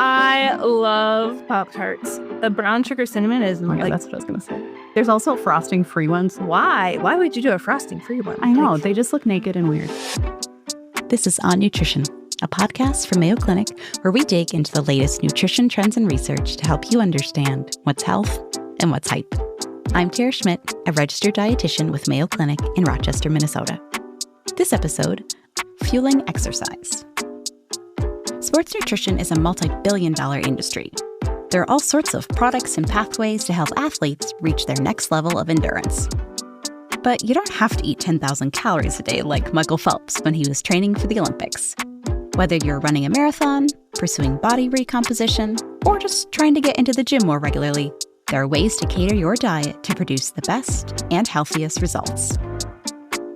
I love Pop-Tarts. The brown sugar cinnamon is that's what I was going to say. There's also frosting-free ones. Why? Why would you do a frosting-free one? I know. They just look naked and weird. This is On Nutrition, a podcast from Mayo Clinic where we dig into the latest nutrition trends and research to help you understand what's health and what's hype. I'm Tara Schmidt, a registered dietitian with Mayo Clinic in Rochester, Minnesota. This episode, fueling exercise. Sports nutrition is a multi-billion-dollar industry. There are all sorts of products and pathways to help athletes reach their next level of endurance. But you don't have to eat 10,000 calories a day like Michael Phelps when he was training for the Olympics. Whether you're running a marathon, pursuing body recomposition, or just trying to get into the gym more regularly, there are ways to cater your diet to produce the best and healthiest results.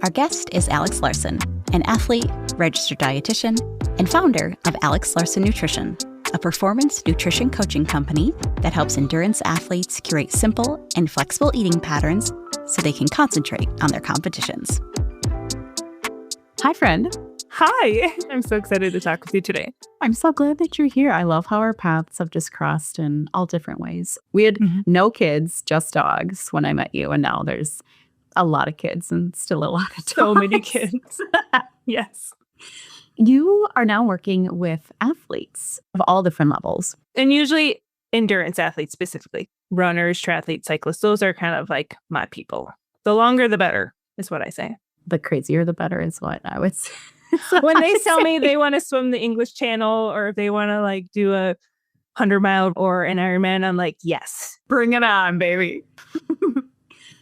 Our guest is Alex Larson, an athlete, registered dietitian, and founder of Alex Larson Nutrition, a performance nutrition coaching company that helps endurance athletes curate simple and flexible eating patterns so they can concentrate on their competitions. Hi, friend. Hi. I'm so excited to talk with you today. I'm so glad that you're here. I love how our paths have just crossed in all different ways. We had no kids, just dogs when I met you, and now there's a lot of kids and still a lot of dogs. So many kids. Yes. You are now working with athletes of all different levels. And usually endurance athletes specifically. Runners, triathletes, cyclists. Those are kind of like my people. The longer, the better is what I say. The crazier, the better is what I would say. When they tell me they want to swim the English Channel or if they want to like do a 100-mile or an Ironman, I'm like, yes, bring it on, baby.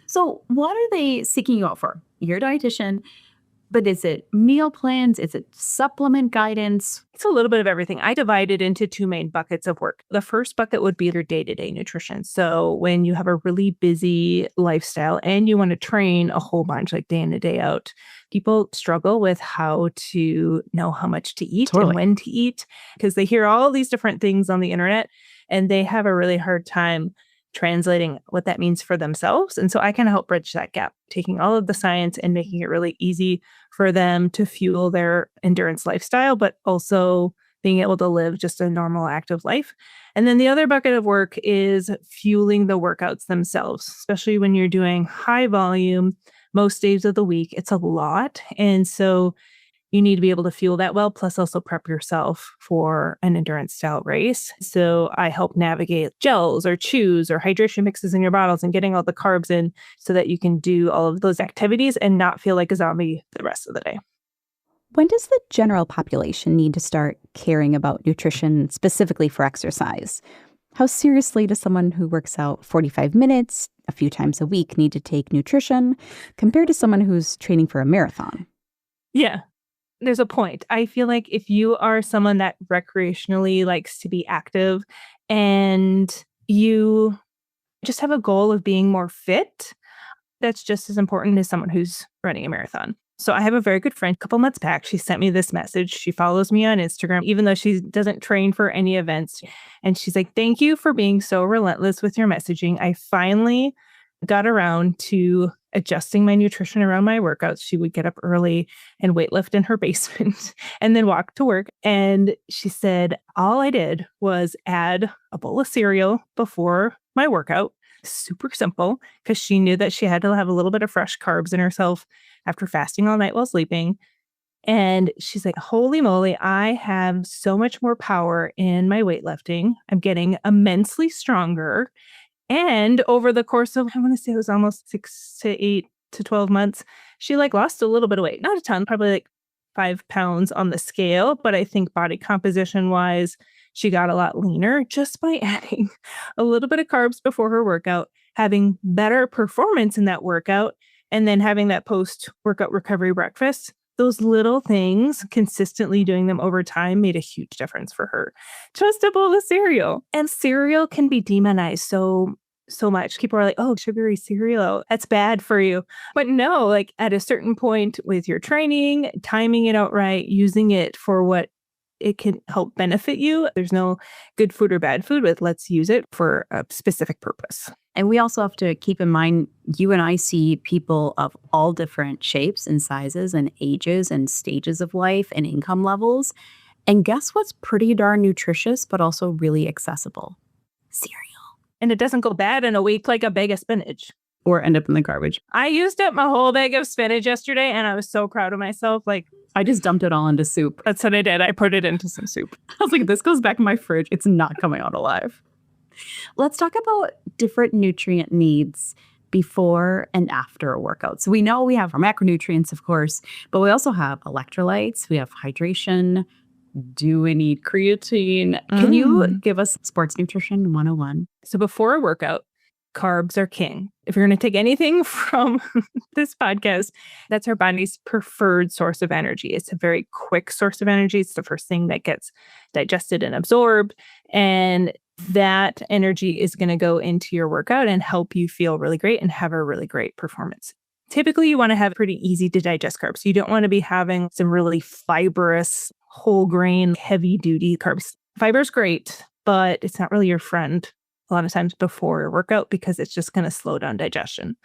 So what are they seeking you out for? You're a dietitian, but is it meal plans? Is it supplement guidance? It's a little bit of everything. I divide it into two main buckets of work. The first bucket would be your day-to-day nutrition. So when you have a really busy lifestyle and you want to train a whole bunch, like day in and day out, people struggle with how to know how much to eat and when to eat because they hear all these different things on the internet and they have a really hard time translating what that means for themselves. And so I kind of help bridge that gap, taking all of the science and making it really easy for them to fuel their endurance lifestyle, but also being able to live just a normal, active life. And then the other bucket of work is fueling the workouts themselves, especially when you're doing high volume most days of the week. It's a lot. And so you need to be able to fuel that well, plus also prep yourself for an endurance style race. So I help navigate gels or chews or hydration mixes in your bottles and getting all the carbs in so that you can do all of those activities and not feel like a zombie the rest of the day. When does the general population need to start caring about nutrition specifically for exercise? How seriously does someone who works out 45 minutes a few times a week need to take nutrition compared to someone who's training for a marathon? Yeah. There's a point. I feel like if you are someone that recreationally likes to be active and you just have a goal of being more fit, that's just as important as someone who's running a marathon. So I have a very good friend, a couple months back, she sent me this message. She follows me on Instagram, even though she doesn't train for any events. And she's like, thank you for being so relentless with your messaging. I finally got around to adjusting my nutrition around my workouts. She would get up early and weightlift in her basement and then walk to work. And she said, all I did was add a bowl of cereal before my workout. Super simple, because she knew that she had to have a little bit of fresh carbs in herself after fasting all night while sleeping. And she's like, holy moly, I have so much more power in my weightlifting. I'm getting immensely stronger. And over the course of, I want to say it was almost 6 to 8 to 12 months, she lost a little bit of weight. Not a ton, probably 5 pounds on the scale. But I think body composition wise, she got a lot leaner just by adding a little bit of carbs before her workout, having better performance in that workout, and then having that post-workout recovery breakfast. Those little things, consistently doing them over time, made a huge difference for her. Just a bowl of cereal. And cereal can be demonized so much. People are like, oh, sugary cereal, that's bad for you. But no, at a certain point with your training, timing it out right, using it for what it can help benefit you. There's no good food or bad food, but let's use it for a specific purpose. And we also have to keep in mind, you and I see people of all different shapes and sizes and ages and stages of life and income levels. And guess what's pretty darn nutritious, but also really accessible? Cereal. And it doesn't go bad in a week like a bag of spinach. Or end up in the garbage. I used up my whole bag of spinach yesterday and I was so proud of myself. Like, I just dumped it all into soup. that's what I did. I put it into some soup. I was like, this goes back in my fridge. It's not coming out alive. Let's talk about different nutrient needs before and after a workout. So we know we have our macronutrients, of course, but we also have electrolytes. We have hydration. Do we need creatine? Can you give us sports nutrition 101? So before a workout, carbs are king. If you're going to take anything from this podcast, that's our body's preferred source of energy. It's a very quick source of energy. It's the first thing that gets digested and absorbed. And that energy is going to go into your workout and help you feel really great and have a really great performance. Typically, you want to have pretty easy to digest carbs. You don't want to be having some really fibrous, whole grain, heavy duty carbs. Fiber's great, but it's not really your friend a lot of times before a workout because it's just going to slow down digestion.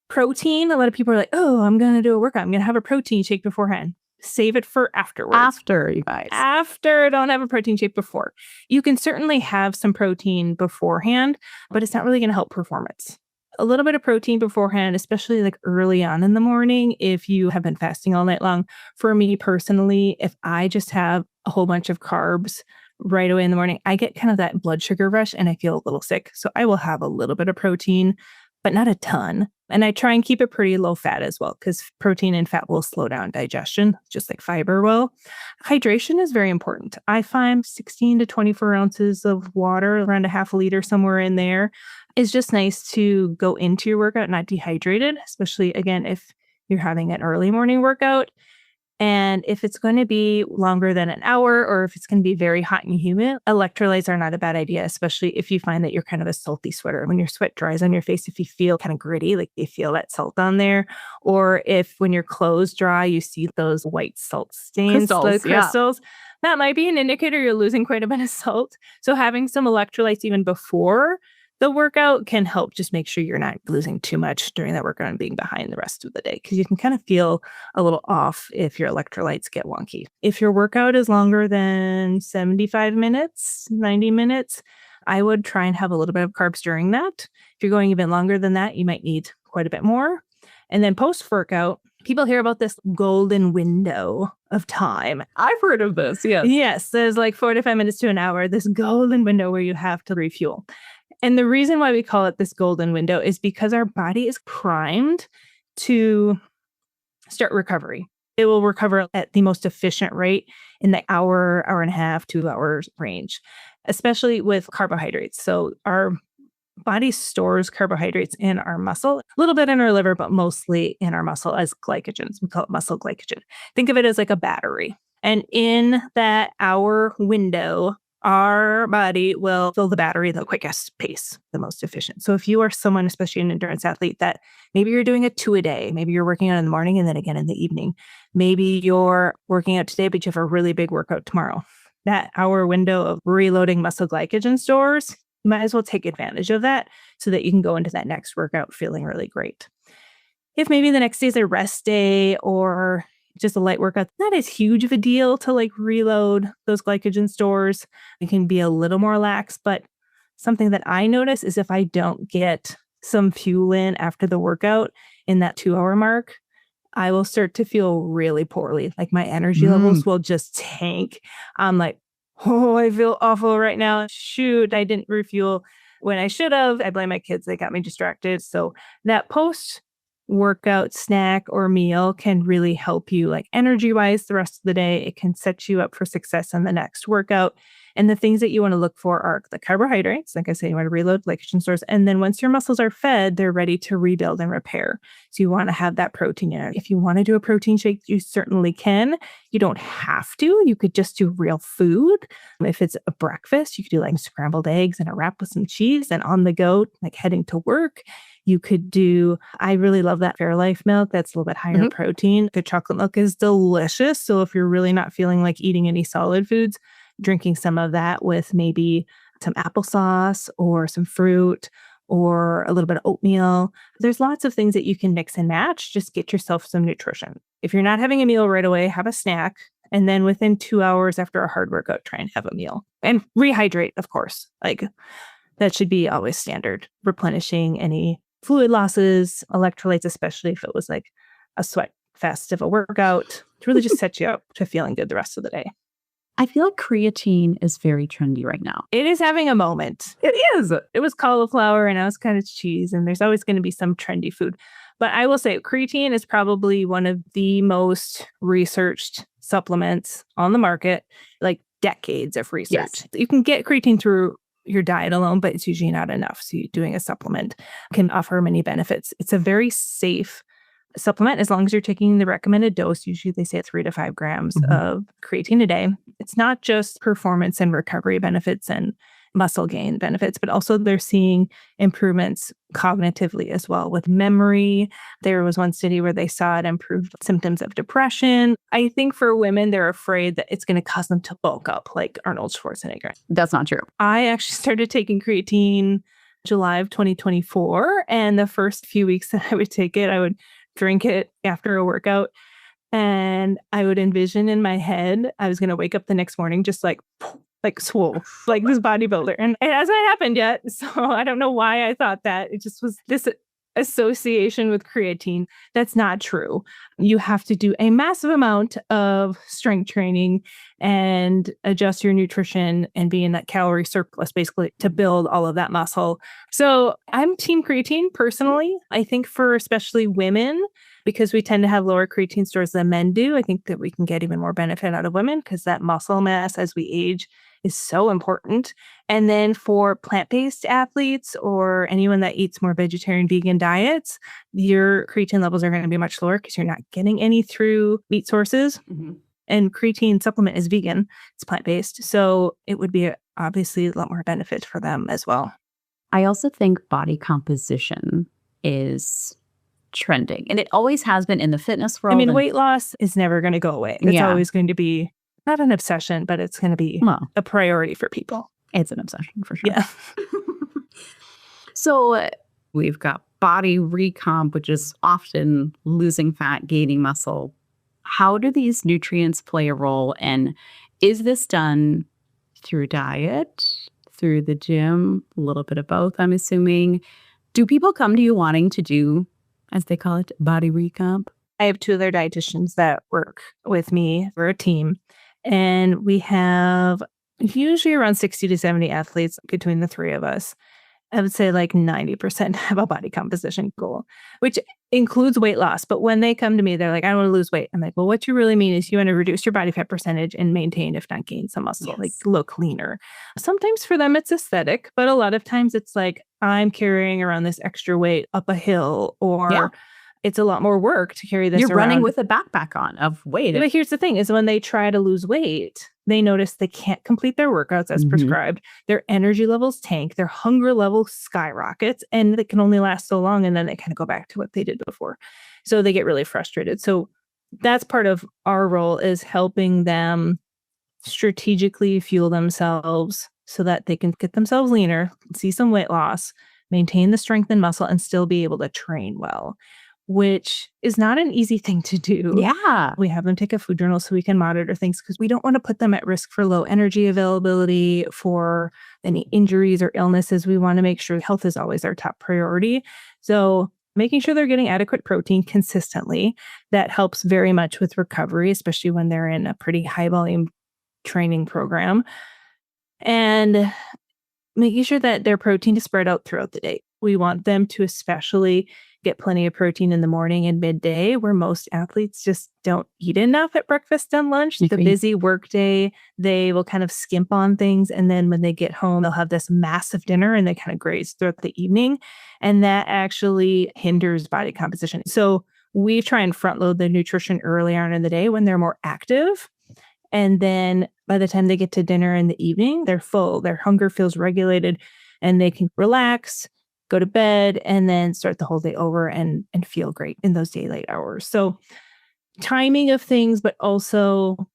Protein, a lot of people are like, oh, I'm going to do a workout. I'm going to have a protein shake beforehand. Save it for afterwards. After, you guys. After, don't have a protein shake before. You can certainly have some protein beforehand, but it's not really going to help performance. A little bit of protein beforehand, especially like early on in the morning, if you have been fasting all night long. For me personally, if I just have a whole bunch of carbs right away in the morning, I get kind of that blood sugar rush and I feel a little sick. So I will have a little bit of protein, but not a ton. And I try and keep it pretty low fat as well, because protein and fat will slow down digestion, just like fiber will. Hydration is very important. I find 16 to 24 ounces of water, around a half a liter, somewhere in there, is just nice to go into your workout not dehydrated, especially, again, if you're having an early morning workout. And if it's going to be longer than an hour, or if it's going to be very hot and humid, electrolytes are not a bad idea, especially if you find that you're kind of a salty sweater. When your sweat dries on your face, if you feel kind of gritty, like you feel that salt on there, or if when your clothes dry, you see those white salt stains, the crystals, that might be an indicator you're losing quite a bit of salt. So having some electrolytes even before the workout can help just make sure you're not losing too much during that workout and being behind the rest of the day, because you can kind of feel a little off if your electrolytes get wonky. If your workout is longer than 75 minutes, 90 minutes, I would try and have a little bit of carbs during that. If you're going even longer than that, you might need quite a bit more. And then post-workout, people hear about this golden window of time. I've heard of this, yes. Yes, there's like 45 minutes to an hour, this golden window where you have to refuel. And the reason why we call it this golden window is because our body is primed to start recovery. It will recover at the most efficient rate in the hour, hour and a half, 2 hours range, especially with carbohydrates. So our body stores carbohydrates in our muscle, a little bit in our liver, but mostly in our muscle as glycogen. We call it muscle glycogen. Think of it as like a battery. And in that hour window, our body will fill the battery the quickest pace, the most efficient. So if you are someone, especially an endurance athlete, that maybe you're doing a 2 a day, maybe you're working out in the morning and then again in the evening, maybe you're working out today, but you have a really big workout tomorrow. That hour window of reloading muscle glycogen stores, you might as well take advantage of that so that you can go into that next workout feeling really great. If maybe the next day is a rest day or just a light workout, not as huge of a deal to like reload those glycogen stores. It can be a little more lax, but something that I notice is if I don't get some fuel in after the workout in that 2-hour mark, I will start to feel really poorly. Like my energy levels will just tank. I'm like, oh, I feel awful right now. Shoot, I didn't refuel when I should have. I blame my kids. They got me distracted. So that post-workout snack or meal can really help you like energy-wise the rest of the day. It can set you up for success on the next workout. And the things that you want to look for are the carbohydrates. Like I say, you want to reload glycogen stores. And then once your muscles are fed, they're ready to rebuild and repair. So you want to have that protein in it. If you want to do a protein shake, you certainly can. You don't have to. You could just do real food. If it's a breakfast, you could do like scrambled eggs and a wrap with some cheese and on the go, like heading to work. You could do, I really love that Fairlife milk. That's a little bit higher protein. The chocolate milk is delicious. So if you're really not feeling like eating any solid foods, drinking some of that with maybe some applesauce or some fruit or a little bit of oatmeal. There's lots of things that you can mix and match. Just get yourself some nutrition. If you're not having a meal right away, have a snack. And then within 2 hours after a hard workout, try and have a meal. And rehydrate, of course. Like that should be always standard. Replenishing any fluid losses, electrolytes, especially if it was like a sweat fest of a workout, to really just set you up to feeling good the rest of the day. I feel like creatine is very trendy right now. It is having a moment. It is. It was cauliflower and now it's kind of cheese, and there's always going to be some trendy food. But I will say creatine is probably one of the most researched supplements on the market, like decades of research. Yes. You can get creatine through your diet alone, but it's usually not enough. So doing a supplement can offer many benefits. It's a very safe supplement as long as you're taking the recommended dose. Usually they say 3 to 5 grams of creatine a day. It's not just performance and recovery benefits and muscle gain benefits, but also they're seeing improvements cognitively as well with memory. There was one study where they saw it improved symptoms of depression. I think for women, they're afraid that it's going to cause them to bulk up like Arnold Schwarzenegger. That's not true. I actually started taking creatine July of 2024. And the first few weeks that I would take it, I would drink it after a workout. And I would envision in my head, I was going to wake up the next morning just like swole, like this bodybuilder. And it hasn't happened yet. So I don't know why I thought that. It just was this association with creatine. That's not true. You have to do a massive amount of strength training and adjust your nutrition and be in that calorie surplus basically to build all of that muscle. So I'm team creatine personally. I think for especially women, because we tend to have lower creatine stores than men do, I think that we can get even more benefit out of women because that muscle mass as we age is so important. And then for plant-based athletes or anyone that eats more vegetarian, vegan diets, your creatine levels are going to be much lower because you're not getting any through meat sources. And creatine supplement is vegan. It's plant-based. So it would be obviously a lot more benefit for them as well. I also think body composition is trending, and it always has been in the fitness world. I mean, weight loss is never going to go away. It's always going to be not an obsession, but it's going to be a priority for people. It's an obsession for sure. Yeah. So we've got body recomp, which is often losing fat, gaining muscle. How do these nutrients play a role? And is this done through diet, through the gym, a little bit of both, I'm assuming? Do people come to you wanting to do, as they call it, body recomp? I have 2 other dietitians that work with me. We're a team. And we have usually around 60 to 70 athletes between the 3 of us. I would say like 90% have a body composition goal, which includes weight loss. But when they come to me, they're like, I want to lose weight. I'm like, well, what you really mean is you want to reduce your body fat percentage and maintain, if not gain some muscle, like look leaner. Sometimes for them, it's aesthetic, but a lot of times it's like, I'm carrying around this extra weight up a hill, or it's a lot more work to carry this around. You're running with a backpack on of weight. But here's the thing is when they try to lose weight, they notice they can't complete their workouts as prescribed. Their energy levels tank, their hunger level skyrockets, and it can only last so long. And then they kind of go back to what they did before. So they get really frustrated. So that's part of our role, is helping them strategically fuel themselves so that they can get themselves leaner, see some weight loss, maintain the strength and muscle, and still be able to train well, which is not an easy thing to do. Yeah. We have them take a food journal so we can monitor things because we don't want to put them at risk for low energy availability, for any injuries or illnesses. We want to make sure health is always our top priority. So making sure they're getting adequate protein consistently, that helps very much with recovery, especially when they're in a pretty high volume training program. And making sure that their protein is spread out throughout the day. We want them to especially get plenty of protein in the morning and midday, where most athletes just don't eat enough at breakfast and lunch. The busy work day, they will kind of skimp on things. And then when they get home, they'll have this massive dinner and they kind of graze throughout the evening. And that actually hinders body composition. So we try and front load the nutrition early on in the day when they're more active. And then by the time they get to dinner in the evening, they're full. Their hunger feels regulated and they can relax, go to bed, and then start the whole day over and feel great in those daylight hours. So timing of things, but also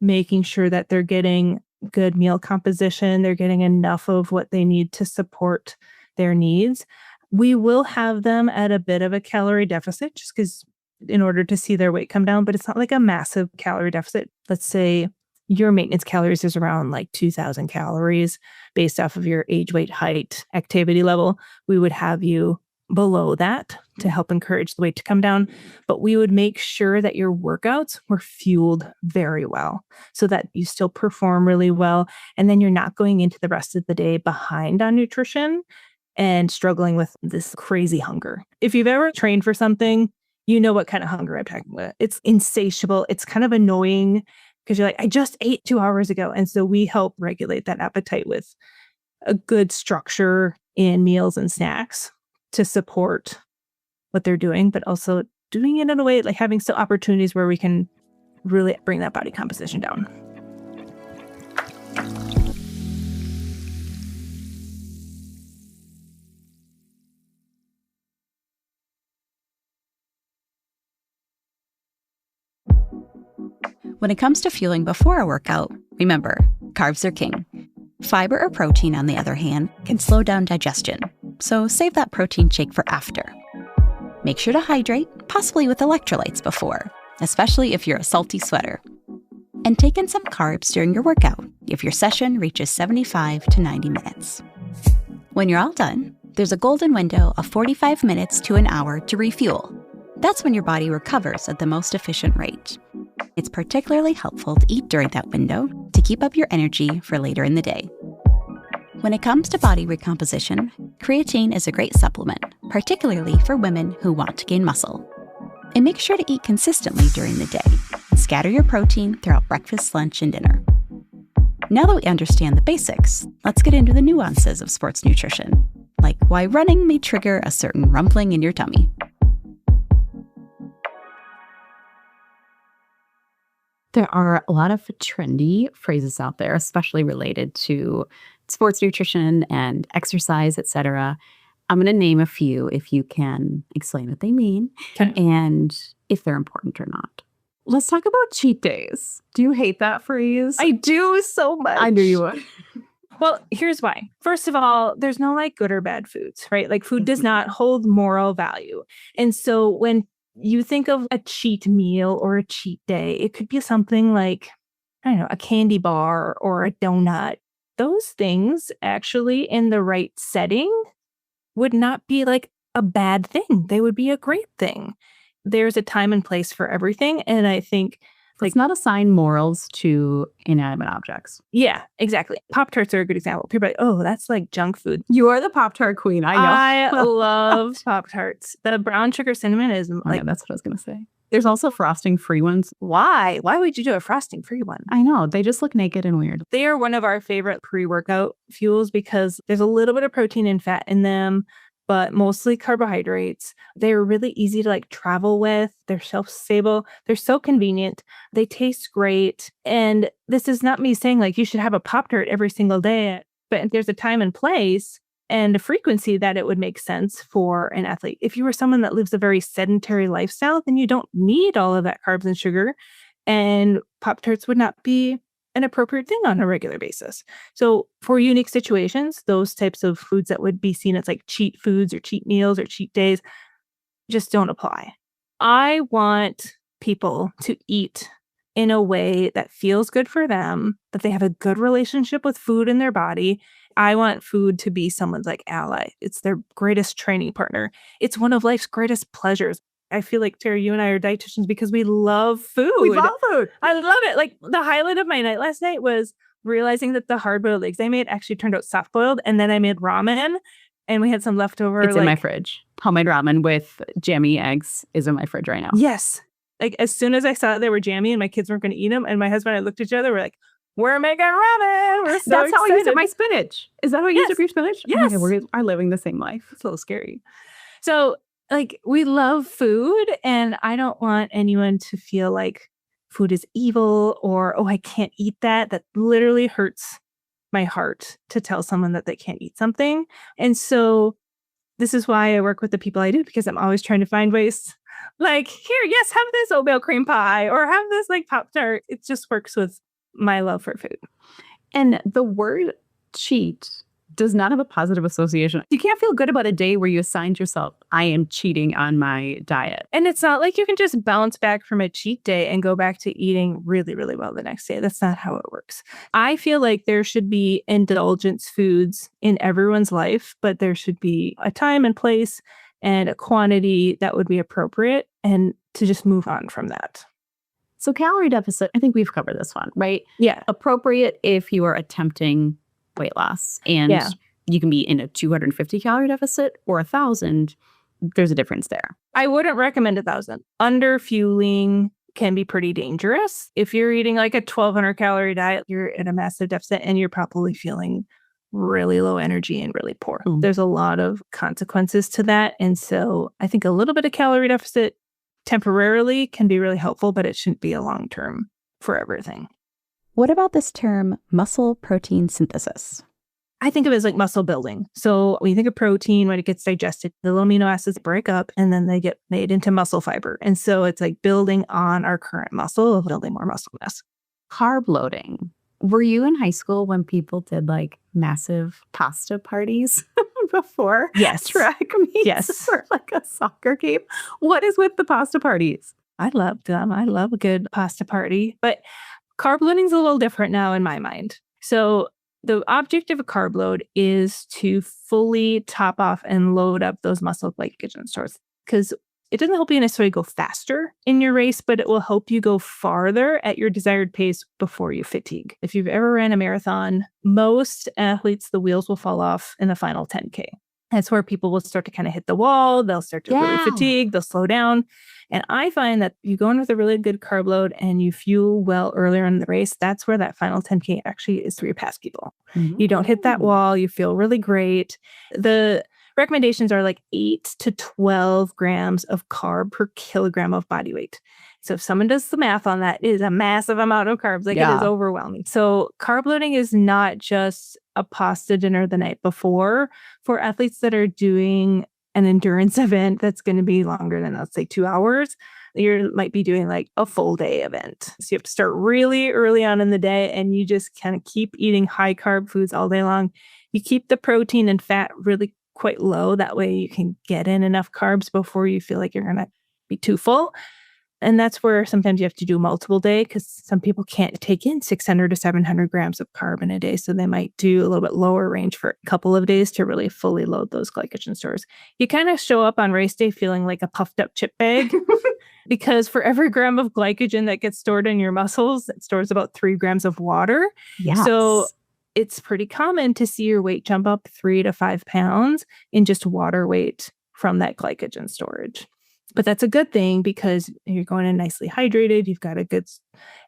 making sure that they're getting good meal composition. They're getting enough of what they need to support their needs. We will have them at a bit of a calorie deficit just because in order to see their weight come down, but it's not like a massive calorie deficit. Let's say your maintenance calories is around like 2,000 calories based off of your age, weight, height, activity level. We would have you below that to help encourage the weight to come down. But we would make sure that your workouts were fueled very well so that you still perform really well. And then you're not going into the rest of the day behind on nutrition and struggling with this crazy hunger. If you've ever trained for something, you know what kind of hunger I'm talking about. It's insatiable. It's kind of annoying because you're like, I just ate 2 hours ago. And so we help regulate that appetite with a good structure in meals and snacks to support what they're doing, but also doing it in a way like having still opportunities where we can really bring that body composition down. When it comes to fueling before a workout, remember, carbs are king. Fiber or protein, on the other hand, can slow down digestion, so save that protein shake for after. Make sure to hydrate, possibly with electrolytes before, especially if you're a salty sweater. And take in some carbs during your workout if your session reaches 75 to 90 minutes. When you're all done, there's a golden window of 45 minutes to an hour to refuel. That's when your body recovers at the most efficient rate. It's particularly helpful to eat during that window to keep up your energy for later in the day. When it comes to body recomposition, creatine is a great supplement, particularly for women who want to gain muscle. And make sure to eat consistently during the day. Scatter your protein throughout breakfast, lunch, and dinner. Now that we understand the basics, let's get into the nuances of sports nutrition, like why running may trigger a certain rumbling in your tummy. There are a lot of trendy phrases out there, especially related to sports nutrition and exercise, etc. I'm going to name a few if you can explain what they mean and if they're important or not. Let's talk about cheat days. Do you hate that phrase? I do so much. I knew you would. Well, here's why. First of all, there's no like good or bad foods, right? Like food does not hold moral value. And so when you think of a cheat meal or a cheat day, it could be something like, I don't know, a candy bar or a donut. Those things actually in the right setting would not be like a bad thing. They would be a great thing. There's a time and place for everything. And I think Let's not assign morals to inanimate objects. yeah, exactly. Pop-Tarts are a good example. People are like, oh, that's like junk food. You are the Pop-Tart queen. I know. I love Pop-Tarts. The brown sugar cinnamon is Oh, like, yeah, that's what I was going to say. There's also frosting-free ones. why? Why would you do a frosting-free one? I know. They just look naked and weird. They are one of our favorite pre-workout fuels because there's a little bit of protein and fat in them, but mostly carbohydrates. They're really easy to like travel with. They're shelf-stable. They're so convenient. They taste great. And this is not me saying like you should have a Pop-Tart every single day, but there's a time and place and a frequency that it would make sense for an athlete. If you were someone that lives a very sedentary lifestyle, then you don't need all of that carbs and sugar, and Pop-Tarts would not be an appropriate thing on a regular basis. So for unique situations, those types of foods that would be seen as like cheat foods or cheat meals or cheat days just don't apply. I want people to eat in a way that feels good for them, that they have a good relationship with food in their body. I want food to be someone's like ally. It's their greatest training partner. It's one of life's greatest pleasures. I feel like, Tara, you and I are dietitians because we love food. We love food. I love it. Like the highlight of my night last night was realizing that the hard-boiled eggs I made actually turned out soft-boiled, and then I made ramen, and we had some leftover. It's in my fridge. Homemade ramen with jammy eggs is in my fridge right now. Yes. Like as soon as I saw they were jammy and my kids weren't going to eat them, and my husband and I looked at each other, we're like, we're making ramen. We're so That's how I use it. excited. My spinach. Is that how I use it for your spinach? Yes. Oh my God, we are living the same life. It's a little scary. So like we love food, and I don't want anyone to feel like food is evil or, oh, I can't eat that. That literally hurts my heart to tell someone that they can't eat something. And so this is why I work with the people I do, because I'm always trying to find ways like, here, yes, have this oatmeal cream pie or have this like Pop-Tart. It just works with my love for food. And the word cheat does not have a positive association. You can't feel good about a day where you assigned yourself, I am cheating on my diet. And it's not like you can just bounce back from a cheat day and go back to eating really, really well the next day. That's not how it works. I feel like there should be indulgence foods in everyone's life, but there should be a time and place and a quantity that would be appropriate, and to just move on from that. So calorie deficit, I think we've covered this one, right? Yeah. Appropriate if you are attempting weight loss, and you can be in a 250 calorie deficit or 1,000. There's a difference there. I wouldn't recommend 1,000. Under fueling can be pretty dangerous. If you're eating like a 1,200 calorie diet, you're in a massive deficit and you're probably feeling really low energy and really poor. There's a lot of consequences to that. And so I think a little bit of calorie deficit temporarily can be really helpful, but it shouldn't be a long-term for everything. What about this term muscle protein synthesis? I think of it as like muscle building. So when you think of protein, when it gets digested, the little amino acids break up and then they get made into muscle fiber. And so it's like building on our current muscle, building more muscle mass. Carb loading. Were you in high school when people did like massive pasta parties before track meets? Yes. Or like a soccer game? What is with the pasta parties? I love them. I love a good pasta party. But carb loading is a little different now in my mind. So the object of a carb load is to fully top off and load up those muscle glycogen stores, because it doesn't help you necessarily go faster in your race, but it will help you go farther at your desired pace before you fatigue. If you've ever ran a marathon, most athletes, the wheels will fall off in the final 10K. That's where people will start to kind of hit the wall. They'll start to really fatigue. They'll slow down. And I find that you go in with a really good carb load and you fuel well earlier in the race, that's where that final 10K actually is where you pass people. Mm-hmm. You don't hit that wall. You feel really great. The recommendations are like 8 to 12 grams of carb per kilogram of body weight. So if someone does the math on that, it is a massive amount of carbs. It is overwhelming. So carb loading is not just a pasta dinner the night before. For athletes that are doing an endurance event that's going to be longer than, let's say, 2 hours, you might be doing like a full day event. So you have to start really early on in the day and you just kind of keep eating high carb foods all day long. You keep the protein and fat really quite low. That way you can get in enough carbs before you feel like you're going to be too full. And that's where sometimes you have to do multiple day, because some people can't take in 600 to 700 grams of carb in a day. So they might do a little bit lower range for a couple of days to really fully load those glycogen stores. You kind of show up on race day feeling like a puffed up chip bag because for every gram of glycogen that gets stored in your muscles, it stores about 3 grams of water. Yes. So it's pretty common to see your weight jump up 3 to 5 pounds in just water weight from that glycogen storage. But that's a good thing because you're going in nicely hydrated. You've got a good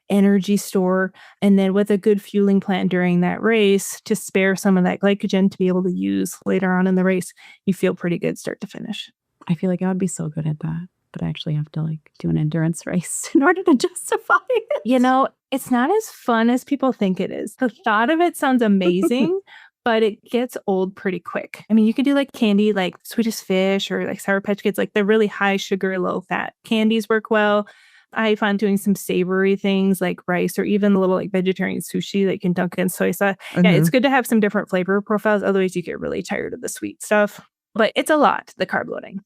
energy store. And then with a good fueling plan during that race to spare some of that glycogen to be able to use later on in the race, you feel pretty good start to finish. I feel like I would be so good at that, but I actually have to like do an endurance race in order to justify it. You know, it's not as fun as people think it is. The thought of it sounds amazing, but it gets old pretty quick. I mean, you can do like candy, like Swedish Fish or like Sour Patch Kids, like the really high sugar, low fat candies work well. I find doing some savory things like rice or even a little like vegetarian sushi that you can dunk in soy sauce. Mm-hmm. Yeah, it's good to have some different flavor profiles. Otherwise, you get really tired of the sweet stuff. But it's a lot, the carb loading.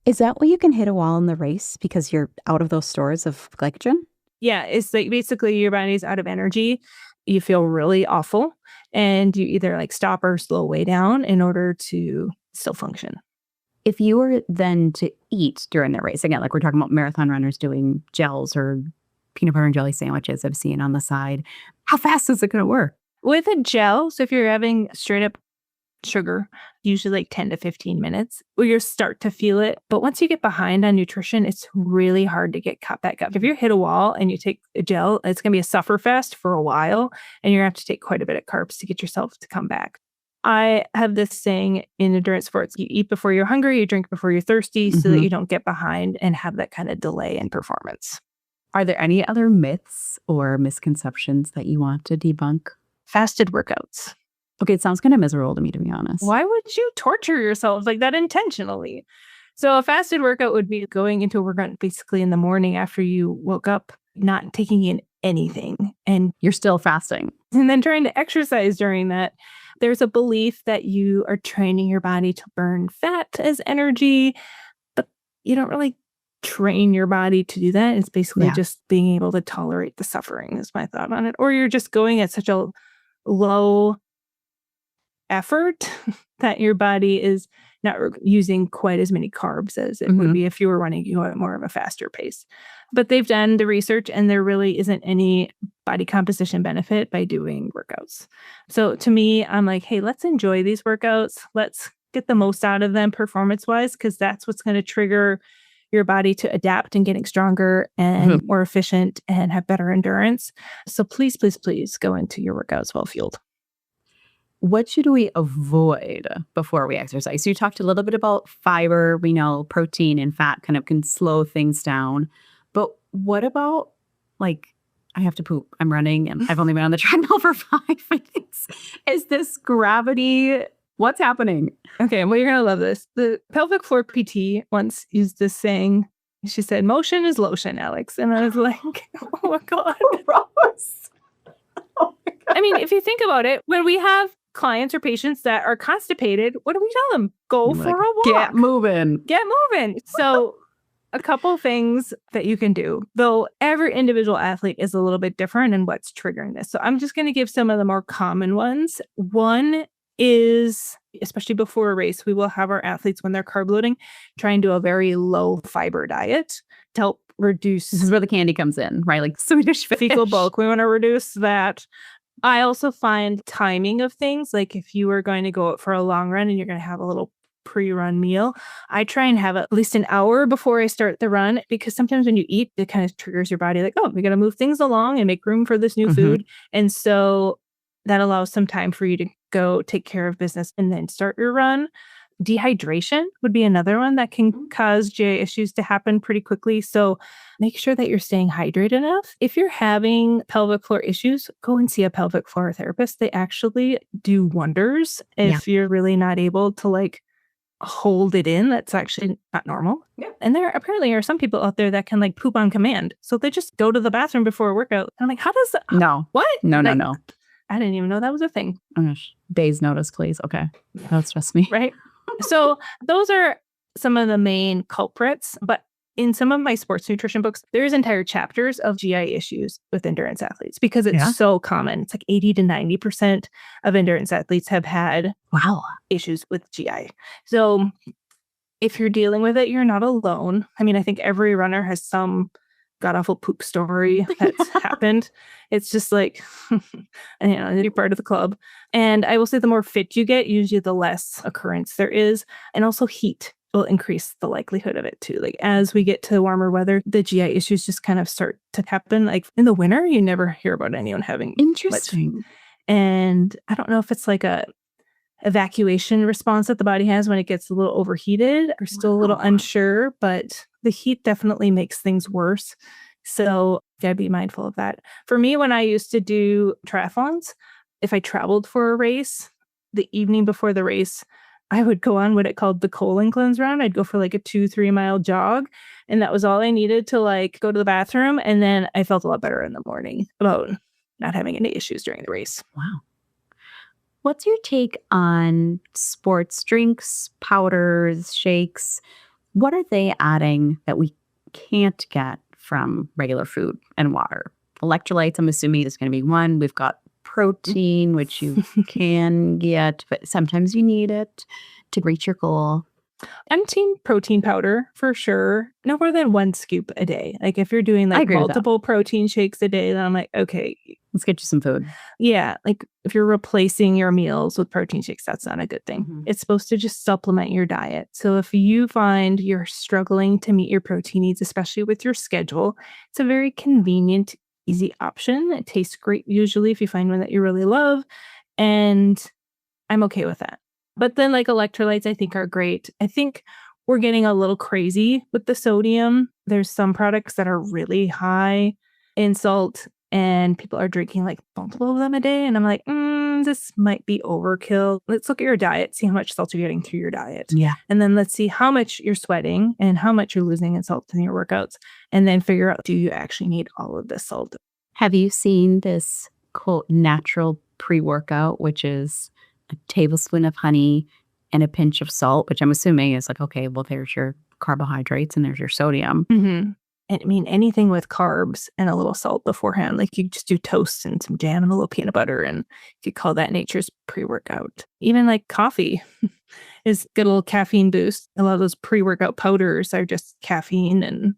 Is that why you can hit a wall in the race because you're out of those stores of glycogen? Yeah, it's like basically your body's out of energy. You feel really awful and you either like stop or slow way down in order to still function. If you were then to eat during the race, again, like we're talking about marathon runners doing gels or peanut butter and jelly sandwiches I've seen on the side, how fast is it going to work? With a gel, so if you're having straight up sugar, usually like 10 to 15 minutes, where you start to feel it. But once you get behind on nutrition, it's really hard to get caught back up. If you hit a wall and you take a gel, it's going to be a sufferfest for a while, and you're going to have to take quite a bit of carbs to get yourself to come back. I have this saying in endurance sports, you eat before you're hungry, you drink before you're thirsty, so that you don't get behind and have that kind of delay in performance. Are there any other myths or misconceptions that you want to debunk? Fasted workouts. Okay, it sounds kind of miserable to me, to be honest. Why would you torture yourself like that intentionally? So a fasted workout would be going into a workout basically in the morning after you woke up, not taking in anything. And you're still fasting. And then trying to exercise during that. There's a belief that you are training your body to burn fat as energy, but you don't really train your body to do that. It's basically Yeah. just being able to tolerate the suffering is my thought on it. Or you're just going at such a low effort that your body is not using quite as many carbs as it would Mhm. be if you were running at more of a faster pace. But they've done the research and there really isn't any body composition benefit by doing workouts. So to me, I'm like, hey, let's enjoy these workouts. Let's get the most out of them performance wise, because that's what's going to trigger your body to adapt and getting stronger and more efficient and have better endurance. So please, please, please go into your workouts well fueled. What should we avoid before we exercise? You talked a little bit about fiber. We know protein and fat kind of can slow things down. But what about, like, I have to poop. I'm running and I've only been on the treadmill for 5 minutes. Is this gravity? What's happening? Okay, well, you're going to love this. The pelvic floor PT once used this saying. She said, motion is lotion, Alex. And I was like, oh my God. Gross. Oh my God. I mean, if you think about it, when we have clients or patients that are constipated, what do we tell them? Go for a walk. Get moving. Get moving. So a couple things that you can do, though every individual athlete is a little bit different in what's triggering this. So I'm just going to give some of the more common ones. One is, especially before a race, we will have our athletes, when they're carb loading, try and do a very low fiber diet to help reduce This is where the candy comes in, right? Like Swedish fish. fecal bulk. We want to reduce that. I also find timing of things, like if you are going to go out for a long run and you're going to have a little pre-run meal, I try and have at least an hour before I start the run, because sometimes when you eat, it kind of triggers your body like, oh, we got to move things along and make room for this new food. And so that allows some time for you to go take care of business and then start your run. Dehydration would be another one that can cause GI issues to happen pretty quickly. So make sure that you're staying hydrated enough. If you're having pelvic floor issues, go and see a pelvic floor therapist. They actually do wonders if you're really not able to like hold it in. That's actually not normal. Yeah. And there apparently are some people out there that can like poop on command. So they just go to the bathroom before a workout. I'm like, how does that? No. What? No. I didn't even know that was a thing. Oh, gosh. Days notice, please. Okay. Don't stress me. Right. So those are some of the main culprits. But in some of my sports nutrition books, there's entire chapters of GI issues with endurance athletes because it's so common. It's like 80 to 90% of endurance athletes have had issues with GI. So if you're dealing with it, you're not alone. I mean, I think every runner has some god-awful poop story that's happened. It's just like, you're part of the club. And I will say the more fit you get, usually the less occurrence there is. And also heat will increase the likelihood of it too. Like as we get to warmer weather, the GI issues just kind of start to happen. Like in the winter, you never hear about anyone having Interesting. And I don't know if it's like a evacuation response that the body has when it gets a little overheated or still a little unsure, but the heat definitely makes things worse. So gotta be mindful of that. For me, when I used to do triathlons, if I traveled for a race, the evening before the race, I would go on what it called the colon cleanse run. I'd go for like a 2-3 mile jog. And that was all I needed to like go to the bathroom. And then I felt a lot better in the morning about not having any issues during the race. Wow. What's your take on sports drinks, powders, shakes? What are they adding that we can't get from regular food and water? Electrolytes, I'm assuming, is going to be one. We've got protein, which you can get, but sometimes you need it to reach your goal. I'm team protein powder for sure. No more than 1 scoop a day. Like if you're doing like multiple protein shakes a day, then I'm like, okay, let's get you some food. Yeah. Like if you're replacing your meals with protein shakes, that's not a good thing. Mm-hmm. It's supposed to just supplement your diet. So if you find you're struggling to meet your protein needs, especially with your schedule, it's a very convenient, easy option. It tastes great usually if you find one that you really love. And I'm okay with that. But then like electrolytes, I think are great. I think we're getting a little crazy with the sodium. There's some products that are really high in salt and people are drinking like multiple of them a day. And I'm like, this might be overkill. Let's look at your diet, see how much salt you're getting through your diet. Yeah. And then let's see how much you're sweating and how much you're losing in salt in your workouts. And then figure out, do you actually need all of this salt? Have you seen this quote natural pre-workout, which is a tablespoon of honey, and a pinch of salt, which I'm assuming is like, okay, well, there's your carbohydrates and there's your sodium. Mm-hmm. And I mean, anything with carbs and a little salt beforehand, like you just do toast and some jam and a little peanut butter, and you could call that nature's pre-workout. Even like coffee is good, a little caffeine boost. A lot of those pre-workout powders are just caffeine and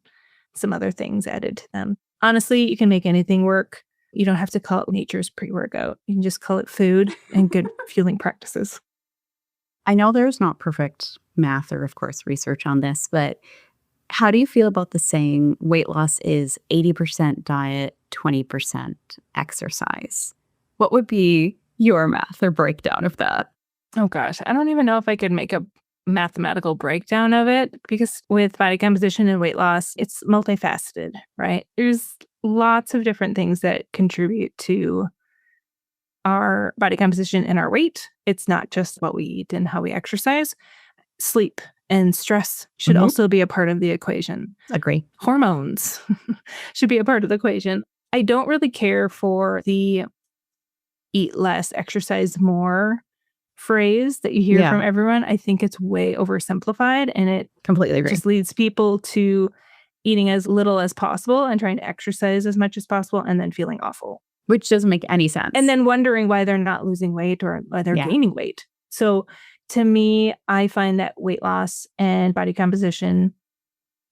some other things added to them. Honestly, you can make anything work. You don't have to call it nature's pre-workout. You can just call it food and good fueling practices. I know there's not perfect math or, of course, research on this, but how do you feel about the saying weight loss is 80% diet, 20% exercise? What would be your math or breakdown of that? Oh gosh, I don't even know if I could make a mathematical breakdown of it, because with body composition and weight loss, it's multifaceted, right? There's lots of different things that contribute to our body composition and our weight. It's not just what we eat and how we exercise. Sleep and stress should also be a part of the equation. Agree. Hormones should be a part of the equation. I don't really care for the eat less, exercise more phrase that you hear from everyone. I think it's way oversimplified, and it completely agree. Just leads people to eating as little as possible and trying to exercise as much as possible and then feeling awful. Which doesn't make any sense. And then wondering why they're not losing weight or why they're gaining weight. So to me, I find that weight loss and body composition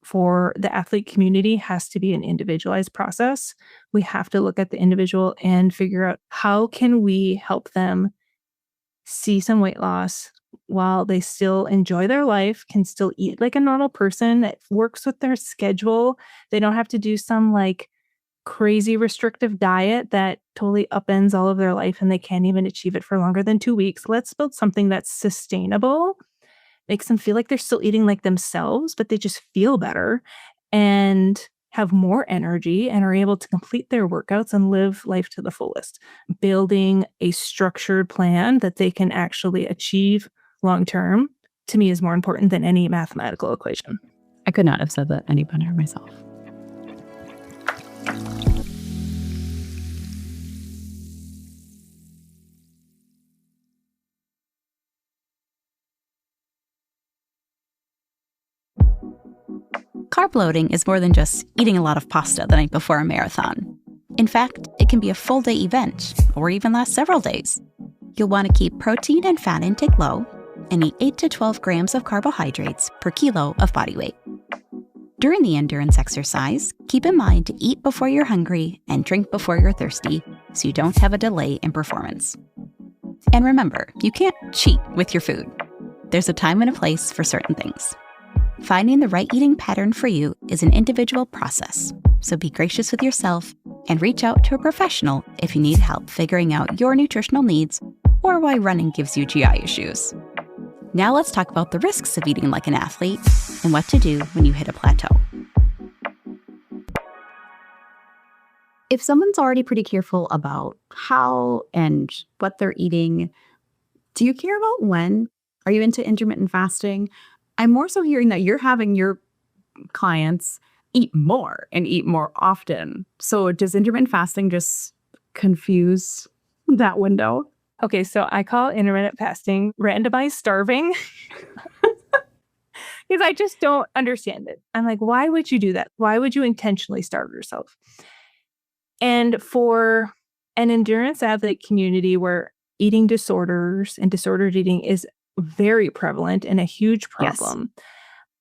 for the athlete community has to be an individualized process. We have to look at the individual and figure out how can we help them see some weight loss while they still enjoy their life, can still eat like a normal person that works with their schedule. They don't have to do some like crazy restrictive diet that totally upends all of their life and they can't even achieve it for longer than 2 weeks. Let's build something that's sustainable, makes them feel like they're still eating like themselves, but they just feel better and have more energy and are able to complete their workouts and live life to the fullest. Building a structured plan that they can actually achieve long term, to me, is more important than any mathematical equation. I could not have said that any better myself. Carb loading is more than just eating a lot of pasta the night before a marathon. In fact, it can be a full-day event, or even last several days. You'll want to keep protein and fat intake low, and eat 8 to 12 grams of carbohydrates per kilo of body weight. During the endurance exercise, keep in mind to eat before you're hungry and drink before you're thirsty, so you don't have a delay in performance. And remember, you can't cheat with your food. There's a time and a place for certain things. Finding the right eating pattern for you is an individual process, so be gracious with yourself and reach out to a professional if you need help figuring out your nutritional needs or why running gives you GI issues. Now let's talk about the risks of eating like an athlete and what to do when you hit a plateau. If someone's already pretty careful about how and what they're eating, do you care about when? Are you into intermittent fasting? I'm more so hearing that you're having your clients eat more and eat more often. So does intermittent fasting just confuse that window? Okay, so I call intermittent fasting randomized starving because I just don't understand it. I'm like, why would you do that? Why would you intentionally starve yourself? And for an endurance athlete community where eating disorders and disordered eating is very prevalent and a huge problem, yes,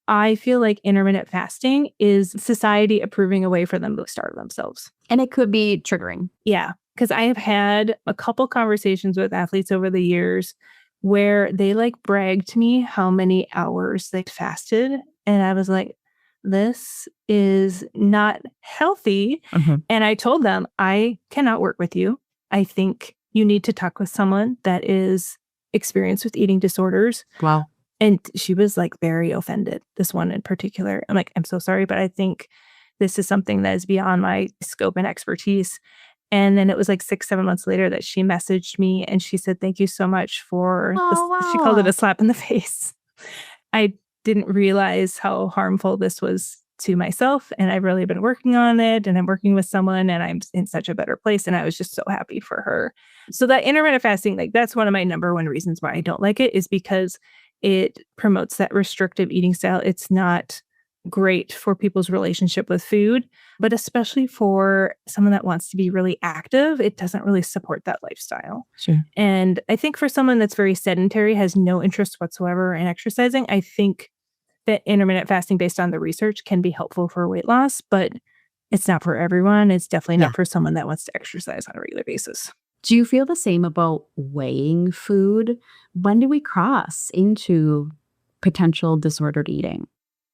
I feel like intermittent fasting is society approving a way for them to starve themselves. And it could be triggering. Yeah. Because I have had a couple conversations with athletes over the years where they like bragged to me how many hours they fasted. And I was like, this is not healthy. And I told them, I cannot work with you. I think you need to talk with someone that is experienced with eating disorders. Wow. And she was like very offended, this one in particular. I'm like, I'm so sorry, but I think this is something that is beyond my scope and expertise. And then it was like 6-7 months later that she messaged me and she said, thank you so much for this. Wow. She called it a slap in the face. I didn't realize how harmful this was to myself, and I've really been working on it, and I'm working with someone, and I'm in such a better place, and I was just so happy for her. So that intermittent fasting, like that's one of my number one reasons why I don't like it, is because it promotes that restrictive eating style. It's not great for people's relationship with food, but especially for someone that wants to be really active, it doesn't really support that lifestyle. Sure. And I think for someone that's very sedentary, has no interest whatsoever in exercising, I think that intermittent fasting, based on the research, can be helpful for weight loss, but it's not for everyone. It's definitely not for someone that wants to exercise on a regular basis. Do you feel the same about weighing food? When do we cross into potential disordered eating?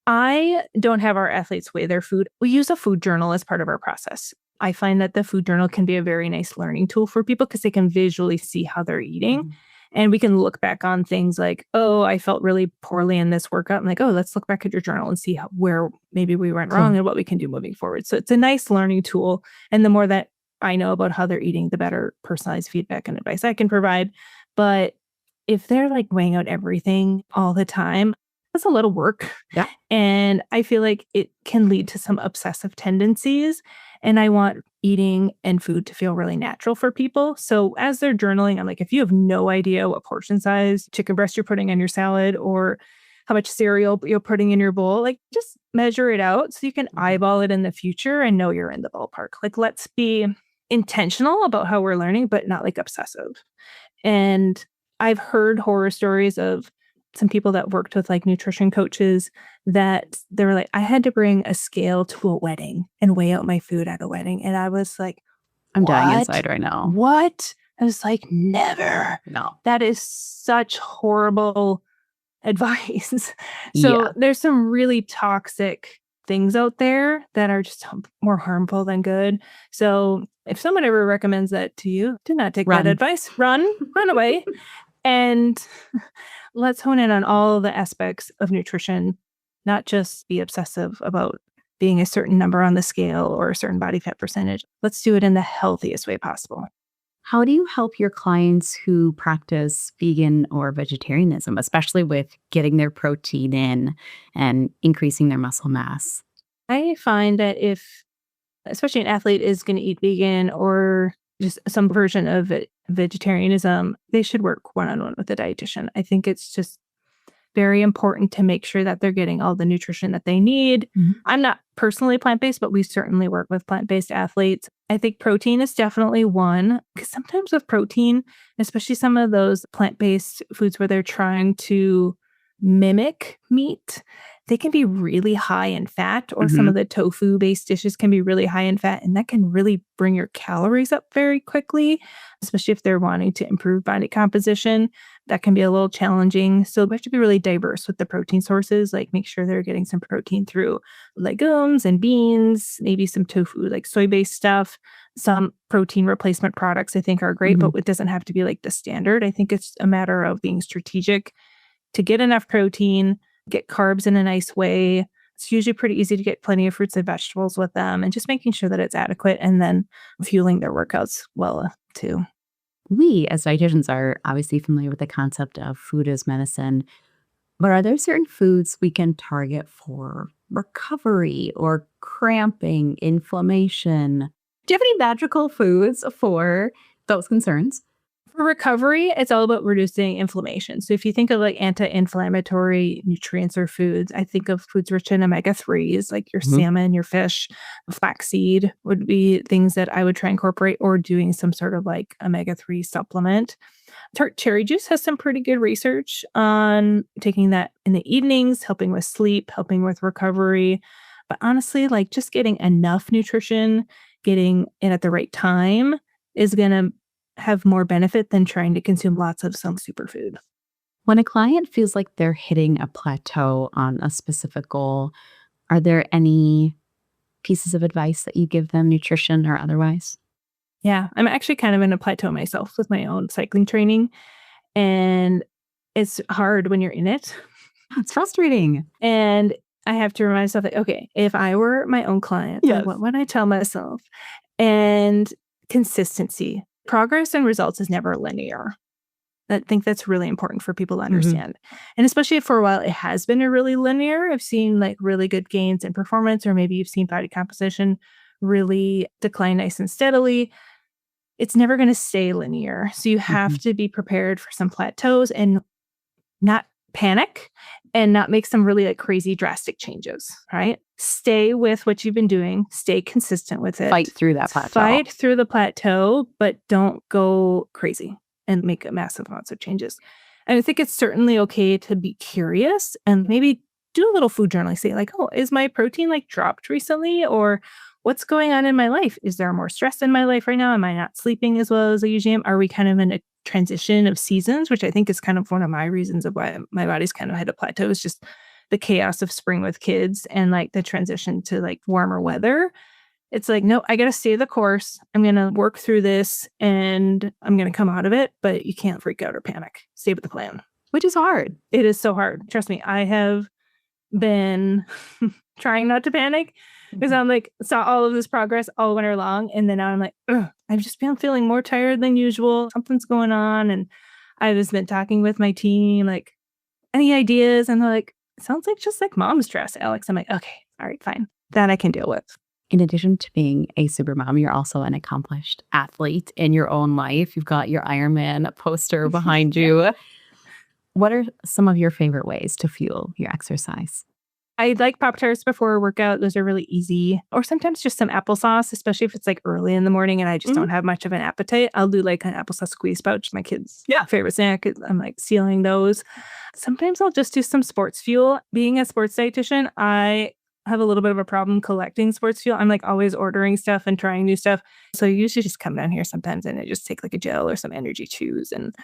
I don't have our athletes weigh their food. We use a food journal as part of our process. I find that the food journal can be a very nice learning tool for people because they can visually see how they're eating. And we can look back on things like, oh, I felt really poorly in this workout. I'm like, oh, let's look back at your journal and see where maybe we went wrong and what we can do moving forward. So it's a nice learning tool. And the more that I know about how they're eating, the better personalized feedback and advice I can provide. But if they're like weighing out everything all the time, that's a little work. Yeah. And I feel like it can lead to some obsessive tendencies. And I want eating and food to feel really natural for people. So as they're journaling, I'm like, if you have no idea what portion size chicken breast you're putting in your salad or how much cereal you're putting in your bowl, like just measure it out so you can eyeball it in the future and know you're in the ballpark. Like, let's be intentional about how we're learning, but not like obsessive. And I've heard horror stories of some people that worked with like nutrition coaches that they were like, I had to bring a scale to a wedding and weigh out my food at a wedding. And I was like, I'm dying "What? inside right now. What?" I was like, never. No. That is such horrible advice. So Yeah. there's some really toxic things out there that are just more harmful than good. So if someone ever recommends that to you, do not take Run. that advice. Run away. And let's hone in on all the aspects of nutrition, not just be obsessive about being a certain number on the scale or a certain body fat percentage. Let's do it in the healthiest way possible. How do you help your clients who practice vegan or vegetarianism, especially with getting their protein in and increasing their muscle mass? I find that if, especially an athlete is going to eat vegan or just some version of vegetarianism, they should work one-on-one with a dietitian. I think it's just very important to make sure that they're getting all the nutrition that they need. I'm not personally plant-based, but we certainly work with plant-based athletes. I think protein is definitely one, because sometimes with protein, especially some of those plant-based foods where they're trying to mimic meat, they can be really high in fat, or some of the tofu-based dishes can be really high in fat, and that can really bring your calories up very quickly, especially if they're wanting to improve body composition. That can be a little challenging. So we have to be really diverse with the protein sources, like make sure they're getting some protein through legumes and beans, maybe some tofu, like soy-based stuff. Some protein replacement products I think are great, but it doesn't have to be like the standard. I think it's a matter of being strategic to get enough protein, get carbs in a nice way. It's usually pretty easy to get plenty of fruits and vegetables with them, and just making sure that it's adequate and then fueling their workouts well too. We, as dietitians, are obviously familiar with the concept of food as medicine, but are there certain foods we can target for recovery or cramping, inflammation? Do you have any magical foods for those concerns? For recovery, it's all about reducing inflammation. So if you think of like anti-inflammatory nutrients or foods, I think of foods rich in omega-3s, like your salmon, your fish, flaxseed would be things that I would try and incorporate, or doing some sort of like omega-3 supplement. Tart cherry juice has some pretty good research on taking that in the evenings, helping with sleep, helping with recovery. But honestly, like just getting enough nutrition, getting it at the right time is going to have more benefit than trying to consume lots of some superfood. When a client feels like they're hitting a plateau on a specific goal, are there any pieces of advice that you give them, nutrition or otherwise? Yeah, I'm actually kind of in a plateau myself with my own cycling training. And it's hard when you're in it. It's frustrating. And I have to remind myself, like, okay, if I were my own client, Yes. what would I tell myself? And consistency. Progress and results is never linear. I think that's really important for people to understand. And especially if for a while it has been a really linear. I've seen like really good gains in performance, or maybe you've seen body composition really decline nice and steadily. It's never going to stay linear. So you have to be prepared for some plateaus and not panic and not make some really like crazy drastic changes, right? Stay with what you've been doing, stay consistent with it. Fight through that plateau. Fight through the plateau, but don't go crazy and make massive amounts of changes. And I think it's certainly okay to be curious and maybe do a little food journaling. Say like, oh, is my protein like dropped recently? Or what's going on in my life? Is there more stress in my life right now? Am I not sleeping as well as I usually am? Are we kind of in a transition of seasons, which I think is kind of one of my reasons of why my body's kind of had a plateau, is just the chaos of spring with kids and like the transition to like warmer weather. It's like, no, I got to stay the course. I'm going to work through this and I'm going to come out of it, but you can't freak out or panic. Stay with the plan. Which is hard. It is so hard. Trust me, I have been trying not to panic because I'm like, saw all of this progress all winter long. And then now I'm like, I've just been feeling more tired than usual. Something's going on. And I've just been talking with my team, like, any ideas? And they're like, sounds like just like mom stress, Alex. I'm like, okay, all right, fine. That I can deal with. In addition to being a super mom, you're also an accomplished athlete in your own life. You've got your Ironman poster behind you. What are some of your favorite ways to fuel your exercise? I like Pop-Tarts before a workout. Those are really easy. Or sometimes just some applesauce, especially if it's like early in the morning and I just don't have much of an appetite. I'll do like an applesauce squeeze pouch, my kids' favorite snack. I'm like stealing those. Sometimes I'll just do some sports fuel. Being a sports dietitian, I have a little bit of a problem collecting sports fuel. I'm like always ordering stuff and trying new stuff. So I usually just come down here sometimes and I just take like a gel or some energy chews. And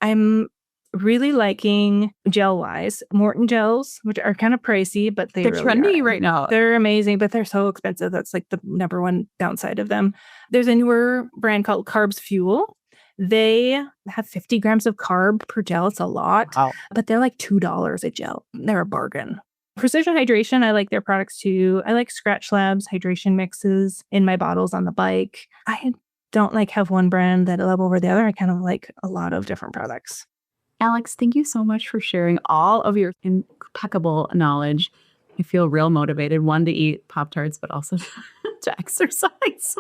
I'm really liking gel-wise Morton gels, which are kind of pricey, but they're really trendy right now. They're amazing, but they're so expensive. That's like the number one downside of them. There's a newer brand called Carbs Fuel. They have 50 grams of carb per gel. It's a lot, but they're like $2 a gel. They're a bargain. Precision Hydration, I like their products too. I like Scratch Labs hydration mixes in my bottles on the bike. I don't like have one brand that I love over the other. I kind of like a lot of different products. Alex, thank you so much for sharing all of your impeccable knowledge. I feel real motivated, one, to eat Pop-Tarts, but also to exercise.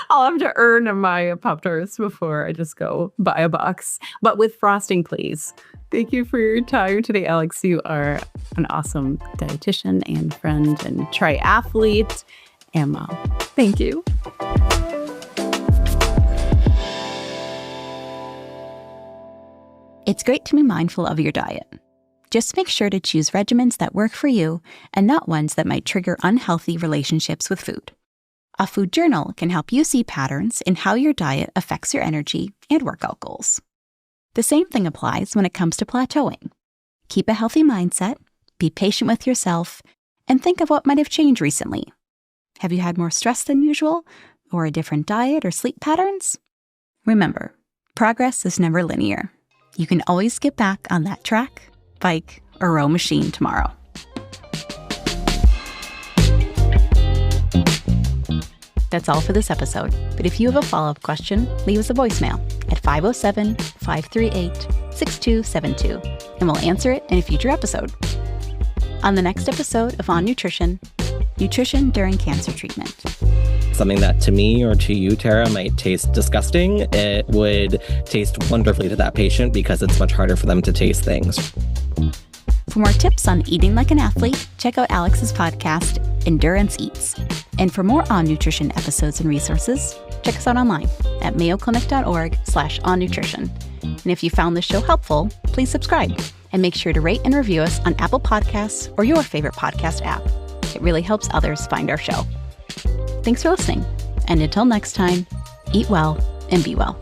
I'll have to earn my Pop-Tarts before I just go buy a box, but with frosting, please. Thank you for your time today, Alex. You are an awesome dietitian and friend and triathlete and mom. Thank you. It's great to be mindful of your diet. Just make sure to choose regimens that work for you and not ones that might trigger unhealthy relationships with food. A food journal can help you see patterns in how your diet affects your energy and workout goals. The same thing applies when it comes to plateauing. Keep a healthy mindset, be patient with yourself, and think of what might have changed recently. Have you had more stress than usual, or a different diet or sleep patterns? Remember, progress is never linear. You can always get back on that track, bike, or row machine tomorrow. That's all for this episode, but if you have a follow-up question, leave us a voicemail at 507-538-6272, and we'll answer it in a future episode. On the next episode of On Nutrition, nutrition during cancer treatment. Something that to me or to you, Tara, might taste disgusting, it would taste wonderfully to that patient because it's much harder for them to taste things. For more tips on eating like an athlete, check out Alex's podcast, Endurance Eats. And for more On Nutrition episodes and resources, check us out online at mayoclinic.org/onnutrition. And if you found this show helpful, please subscribe and make sure to rate and review us on Apple Podcasts or your favorite podcast app. It really helps others find our show. Thanks for listening. And until next time, eat well and be well.